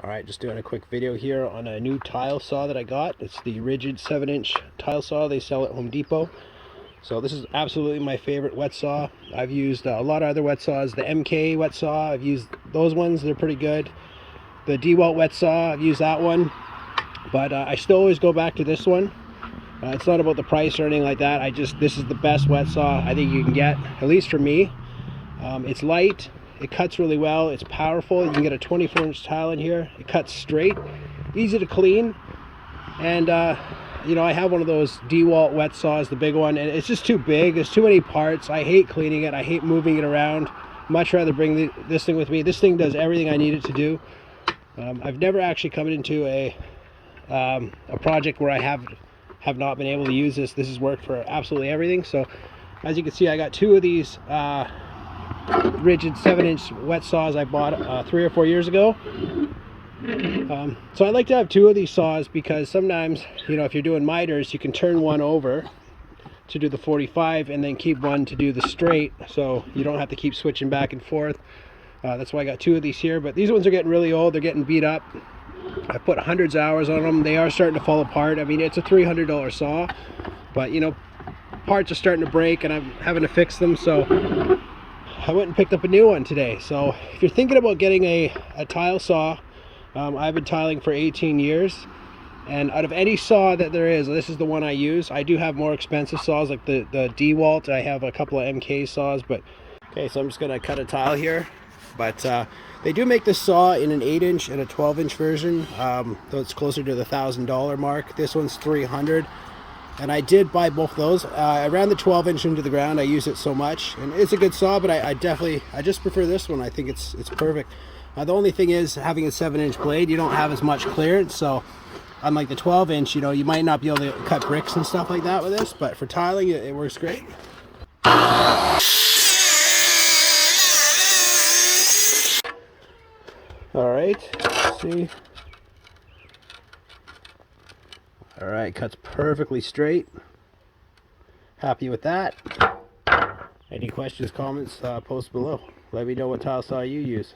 Alright, just doing a quick video here on a new tile saw that I got. It's the rigid 7-inch tile saw they sell at Home Depot. So this is absolutely my favorite wet saw. I've used a lot of other wet saws. The MK wet saw, I've used those ones, they're pretty good. The DeWalt wet saw, I've used that one. But I still always go back to this one. It's not about the price or anything like that. This is the best wet saw I think you can get, at least for me. It's light. It cuts really well. It's powerful. You can get a 24-inch tile in here. It cuts straight, easy to clean. And you know, I have one of those DeWalt wet saws, the big one, and it's just too big. There's too many parts. I hate cleaning it. I hate moving it around. Much rather bring this thing with me. This thing does everything I need it to do. I've never actually come into a project where I have not been able to use this. This has worked for absolutely everything. So as you can see, I got two of these rigid 7-inch wet saws I bought 3 or 4 years ago. So I like to have two of these saws because sometimes, you know, if you're doing miters, you can turn one over to do the 45 and then keep one to do the straight, so you don't have to keep switching back and forth. That's why I got two of these here, but these ones are getting really old. They're getting beat up. I put hundreds of hours on them. They are starting to fall apart. I mean, it's a $300 saw, but you know, parts are starting to break and I'm having to fix them, so I went and picked up a new one today. So if you're thinking about getting a tile saw, I've been tiling for 18 years, and out of any saw that there is, this is the one I use. I do have more expensive saws like the DeWalt. I have a couple of MK saws, but okay, so I'm just gonna cut a tile here. But they do make this saw in an 8-inch and a 12-inch version, though it's closer to the $1,000 mark. This one's $300, and I did buy both of those. I ran the 12-inch into the ground. I use it so much, and it's a good saw, but I just prefer this one. I think it's perfect. The only thing is, having a 7-inch blade, you don't have as much clearance, so unlike the 12-inch, you know, you might not be able to cut bricks and stuff like that with this, but for tiling, it works great. Alright, see. Alright, cuts perfectly straight. Happy with that. Any questions, comments, post below. Let me know what tile saw you use.